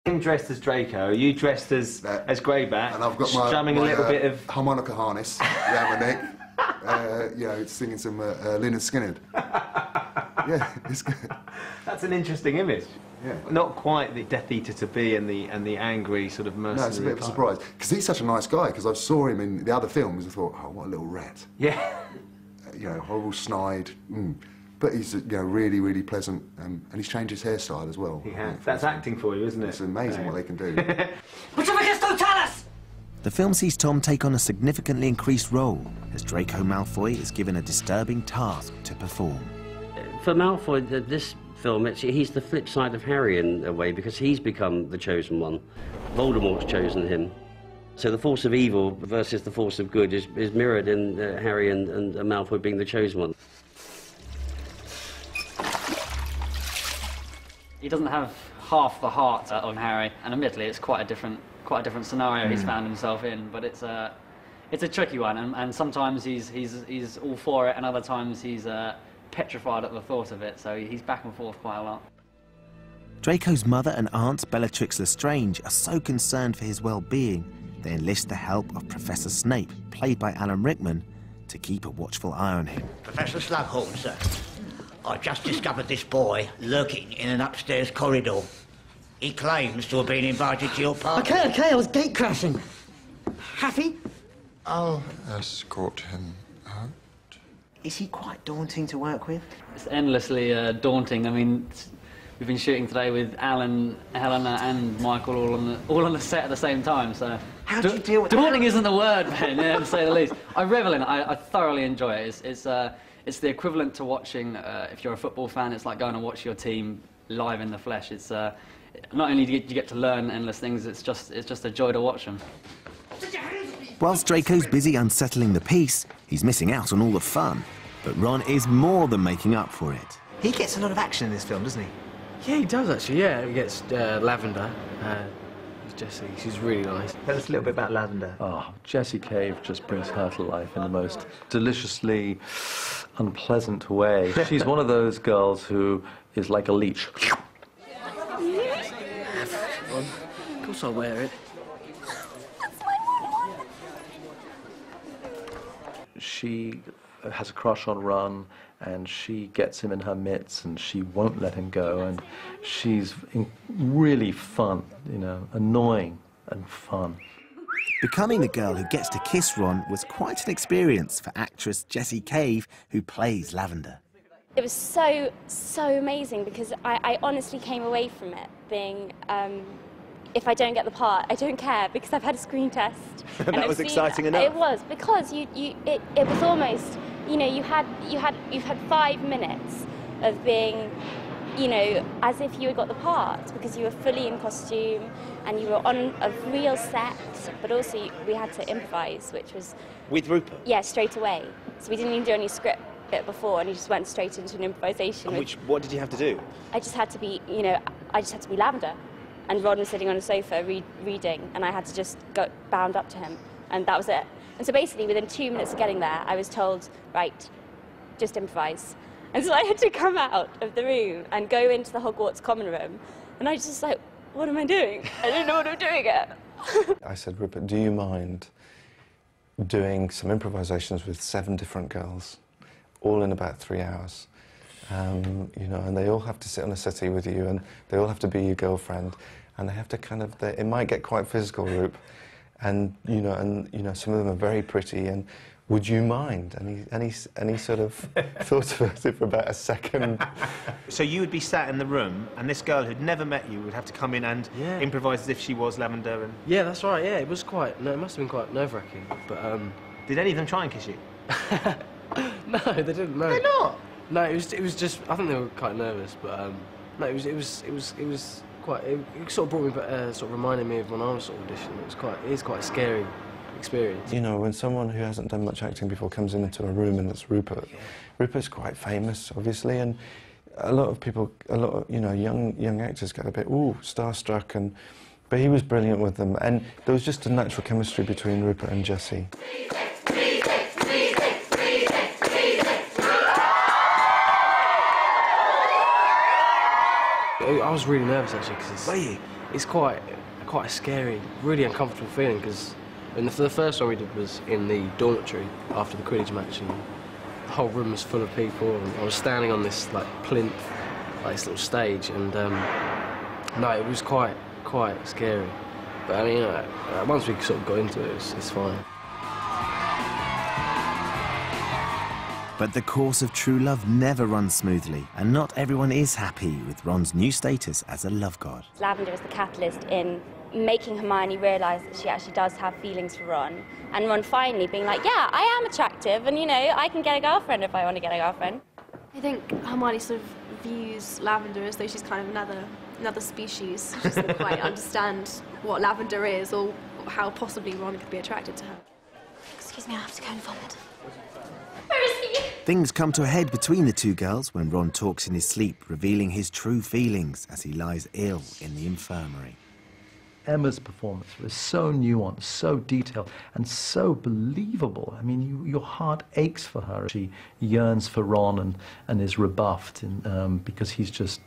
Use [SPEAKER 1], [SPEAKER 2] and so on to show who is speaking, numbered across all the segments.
[SPEAKER 1] I'm dressed as Draco. Are you dressed as Greyback?
[SPEAKER 2] And I've got my,
[SPEAKER 1] strumming a little bit of
[SPEAKER 2] harmonica harness around my neck. You know, singing some Lynyrd Skynyrd. Yeah, it's good.
[SPEAKER 1] That's an interesting image.
[SPEAKER 2] Yeah.
[SPEAKER 1] Not quite the Death Eater to be and the angry sort of mercenary.
[SPEAKER 2] No, it's a bit of a surprise because he's such a nice guy. Because I saw him in the other films and thought, oh, what a little rat.
[SPEAKER 1] Yeah.
[SPEAKER 2] You know, horrible, snide. But he's, you know, really, really pleasant, and he's changed his hairstyle as well.
[SPEAKER 1] He has. That's acting for you, isn't it?
[SPEAKER 2] It's amazing what they can do.
[SPEAKER 3] The film sees Tom take on a significantly increased role as Draco Malfoy is given a disturbing task to perform.
[SPEAKER 4] For Malfoy, this film, he's the flip side of Harry in a way, because he's become the chosen one. Voldemort's chosen him. So the force of evil versus the force of good is mirrored in Harry and Malfoy being the chosen one.
[SPEAKER 5] He doesn't have half the heart of Harry, and admittedly it's quite a different scenario he's found himself in, but it's a tricky one, and sometimes he's all for it, and other times he's petrified at the thought of it, so he's back and forth quite a lot.
[SPEAKER 3] Draco's mother and aunt, Bellatrix Lestrange, are so concerned for his well-being, they enlist the help of Professor Snape, played by Alan Rickman, to keep a watchful eye on him.
[SPEAKER 6] Professor Slughorn, sir. I just discovered this boy lurking in an upstairs corridor. He claims to have been invited to your party.
[SPEAKER 7] Okay, I was gate crashing. Happy?
[SPEAKER 8] I'll escort him out.
[SPEAKER 7] Is he quite daunting to work with?
[SPEAKER 5] It's endlessly daunting. I mean, we've been shooting today with Alan, Helena and Michael all on the set at the same time, so...
[SPEAKER 7] How do you deal with that?
[SPEAKER 5] Daunting isn't the word, Ben, yeah, to say the least. I revel in it. I thoroughly enjoy it. It's the equivalent to watching, if you're a football fan, it's like going to watch your team live in the flesh. It's not only do you get to learn endless things, it's just a joy to watch them.
[SPEAKER 3] Whilst Draco's busy unsettling the peace, he's missing out on all the fun. But Ron is more than making up for it.
[SPEAKER 7] He gets a lot of action in this film, doesn't he?
[SPEAKER 9] Yeah, he does actually, yeah. He gets Lavender. Jessie, she's really nice.
[SPEAKER 1] Tell us a little bit about Lavender.
[SPEAKER 10] Oh, Jessie Cave just brings her to life in the most deliciously unpleasant way. She's one of those girls who is like a leech.
[SPEAKER 9] Of course I'll wear it. She has a crush on Ron, and she gets him in her mitts, and she won't let him go, and she's really fun, you know, annoying and fun.
[SPEAKER 3] Becoming the girl who gets to kiss Ron was quite an experience for actress Jessie Cave, who plays Lavender.
[SPEAKER 11] It was so amazing, because I honestly came away from it being, if I don't get the part, I don't care, because I've had a screen test.
[SPEAKER 1] And that was exciting enough.
[SPEAKER 11] It was, because it was almost, you know, you've had 5 minutes of being, you know, as if you had got the part, because you were fully in costume and you were on a real set, but also we had to improvise, which was...
[SPEAKER 1] With Rupert?
[SPEAKER 11] Yeah, straight away. So we didn't even do any script bit before, and you just went straight into an improvisation.
[SPEAKER 1] And what did you have to do?
[SPEAKER 11] I just had to be, you know, Lavender. And Ron was sitting on a sofa reading, and I had to just go bound up to him, and that was it. And so basically, within 2 minutes of getting there, I was told, right, just improvise. And so I had to come out of the room and go into the Hogwarts common room, and I was just like, what am I doing? I didn't know what I'm doing yet.
[SPEAKER 8] I said, Rupert, do you mind doing some improvisations with 7 different girls, all in about 3 hours? You know, and they all have to sit on a settee with you, and they all have to be your girlfriend, and they have to kind of, it might get quite physical, Rup, and you know, some of them are very pretty, and would you mind? And he sort of thought about it for about a second.
[SPEAKER 1] So you would be sat in the room, and this girl who'd never met you would have to come in and improvise as if she was Lavender, and...
[SPEAKER 9] Yeah, that's right, yeah, it was quite, no, it must have been quite nerve-wracking, but,
[SPEAKER 1] Did any of them try and kiss you?
[SPEAKER 9] No, they didn't, no.
[SPEAKER 1] They're not?
[SPEAKER 9] No, it was just, I think they were quite nervous, but, no, it was quite, it sort of brought me back, sort of reminded me of when I was sort of auditioning. It is quite a scary experience.
[SPEAKER 8] You know, when someone who hasn't done much acting before comes into a room and it's Rupert, Rupert's quite famous, obviously, and a lot of people, you know, young actors get a bit, ooh, starstruck, but he was brilliant with them, and there was just a natural chemistry between Rupert and Jessie.
[SPEAKER 9] I was really nervous actually, because
[SPEAKER 1] Were you?
[SPEAKER 12] it's quite a scary, really uncomfortable feeling, because the first one we did was in the dormitory after the Quidditch match, and the whole room was full of people, and I was standing on this like plinth, like this little stage, and no, it was quite scary. But I mean, once we sort of got into it, it's fine.
[SPEAKER 3] But the course of true love never runs smoothly, and not everyone is happy with Ron's new status as a love god.
[SPEAKER 11] Lavender is the catalyst in making Hermione realise that she actually does have feelings for Ron, and Ron finally being like, yeah, I am attractive, and, you know, I can get a girlfriend if I want to get a girlfriend.
[SPEAKER 13] I think Hermione sort of views Lavender as though she's kind of another species. She doesn't quite understand what Lavender is, or how possibly Ron could be attracted to her.
[SPEAKER 14] Excuse me, I have to go and vomit.
[SPEAKER 3] Things come to a head between the two girls when Ron talks in his sleep, revealing his true feelings as he lies ill in the infirmary.
[SPEAKER 9] Emma's performance was so nuanced, so detailed, and so believable. I mean, your heart aches for her. She yearns for Ron and is rebuffed because he's just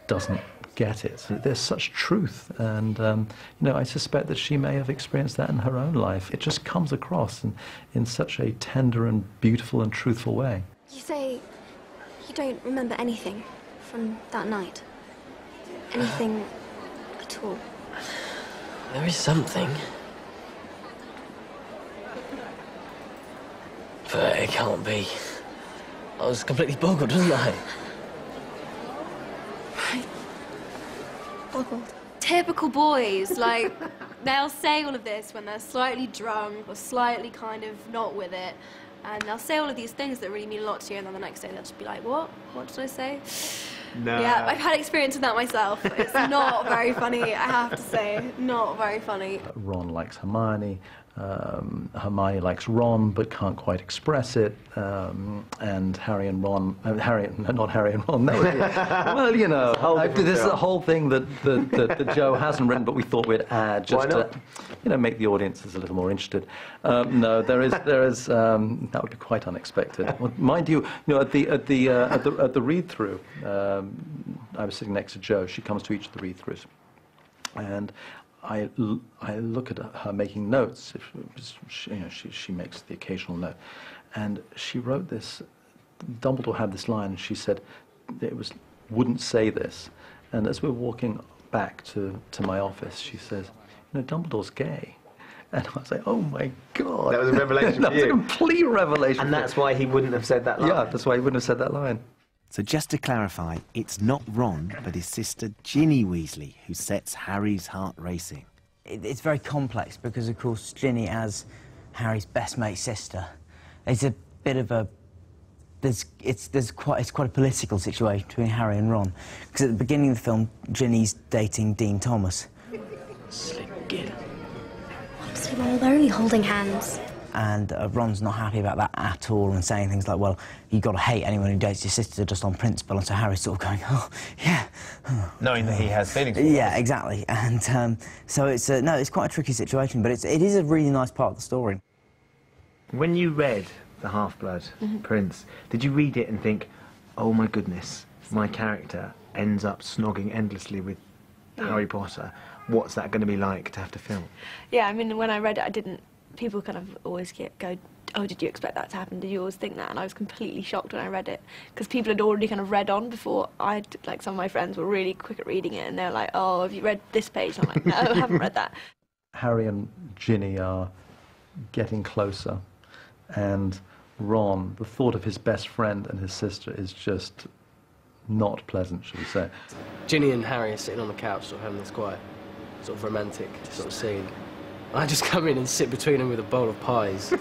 [SPEAKER 9] doesn't get it. There's such truth, and you know, I suspect that she may have experienced that in her own life. It just comes across in such a tender and beautiful and truthful way.
[SPEAKER 14] You say you don't remember anything from that night? Anything at all?
[SPEAKER 12] There is something. But it can't be. I was completely boggled, wasn't I?
[SPEAKER 14] Boggled.
[SPEAKER 13] Typical boys, like, they'll say all of this when they're slightly drunk or slightly kind of not with it, and they'll say all of these things that really mean a lot to you, and then the next day they'll just be like, what? What did I say?
[SPEAKER 1] No.
[SPEAKER 13] Yeah, I've had experience with that myself. It's not very funny, I have to say. Not very funny.
[SPEAKER 9] Ron likes Hermione. Hermione likes Ron but can't quite express it, and Harry and Ron, not Harry and Ron, that would be, well, you know, this is a whole thing that Joe hasn't written, but we thought we'd add just to, you know, make the audiences a little more interested. No, there is that would be quite unexpected. Well, mind you, you know, at the read-through, I was sitting next to Jo. She comes to each of the read-throughs, and I look at her making notes. You know, she makes the occasional note, and she wrote this. Dumbledore had this line, and she said it wouldn't say this. And as we're walking back to my office, she says, you know, Dumbledore's gay. And I was like, oh my God.
[SPEAKER 1] That was a revelation
[SPEAKER 9] That
[SPEAKER 1] for
[SPEAKER 9] was
[SPEAKER 1] you.
[SPEAKER 9] a complete revelation.
[SPEAKER 1] And that's why he wouldn't have said that line.
[SPEAKER 9] Yeah, that's why he wouldn't have said that line.
[SPEAKER 3] So just to clarify, it's not Ron, but his sister Ginny Weasley who sets Harry's heart racing.
[SPEAKER 15] It's very complex because, of course, Ginny, as Harry's best mate's sister, it's a bit of a... It's quite a political situation between Harry and Ron. Because at the beginning of the film, Ginny's dating Dean Thomas.
[SPEAKER 12] Slick kid.
[SPEAKER 14] Honestly, well, they're only holding hands.
[SPEAKER 15] And Ron's not happy about that at all, and saying things like, well, you've got to hate anyone who dates your sister just on principle. And so Harry's sort of going, oh, yeah.
[SPEAKER 1] Knowing that he has feelings for her.
[SPEAKER 15] Yeah, exactly. And so it's, no, it's quite a tricky situation, but it is a really nice part of the story.
[SPEAKER 1] When you read The Half-Blood Prince, did you read it and think, oh my goodness, my character ends up snogging endlessly with Harry Potter? What's that going to be like to have to film?
[SPEAKER 13] Yeah, I mean, when I read it, I didn't... People kind of always go, oh, did you expect that to happen? Did you always think that? And I was completely shocked when I read it, because people had already kind of read on before. Like, some of my friends were really quick at reading it, and they were like, oh, have you read this page? And I'm like, no, I haven't read that.
[SPEAKER 9] Harry and Ginny are getting closer, and Ron, the thought of his best friend and his sister is just not pleasant, shall we say.
[SPEAKER 12] Ginny and Harry are sitting on the couch, sort of having this quite sort of romantic sort of scene. I just come in and sit between them with a bowl of pies.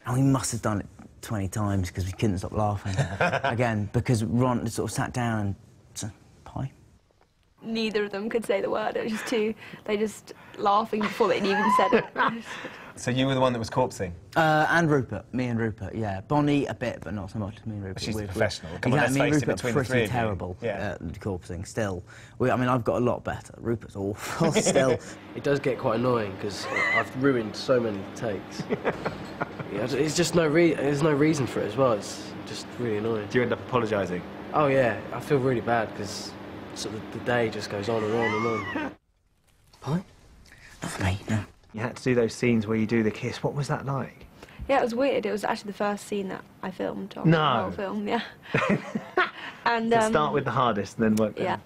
[SPEAKER 15] And we must have done it 20 times because we couldn't stop laughing. Again, because Ron sort of sat down and said, pie?
[SPEAKER 13] Neither of them could say the word. It was just they just laughing before they'd even said it.
[SPEAKER 1] So you were the one that was corpsing?
[SPEAKER 15] And Rupert, me and Rupert, yeah. Bonnie a bit, but not so much as me and Rupert.
[SPEAKER 1] She's the professional. Come on, let's
[SPEAKER 15] me and
[SPEAKER 1] face it,
[SPEAKER 15] Rupert
[SPEAKER 1] between the three
[SPEAKER 15] pretty
[SPEAKER 1] of you.
[SPEAKER 15] terrible
[SPEAKER 1] Yeah.
[SPEAKER 15] at corpsing, still. I mean, I've got a lot better. Rupert's awful, still.
[SPEAKER 12] It does get quite annoying, because I've ruined so many takes. Yeah, it's just there's no reason for it as well. It's just really annoying.
[SPEAKER 1] Do you end up apologising?
[SPEAKER 12] Oh, yeah. I feel really bad, because sort of the day just goes on and on and on.
[SPEAKER 15] Pie? Not for me, no.
[SPEAKER 1] You had to do those scenes where you do the kiss. What was that like?
[SPEAKER 13] Yeah, it was weird. It was actually the first scene that I filmed on
[SPEAKER 1] No.
[SPEAKER 13] the whole film, yeah. And
[SPEAKER 1] Start with the hardest and then work down.
[SPEAKER 13] yeah,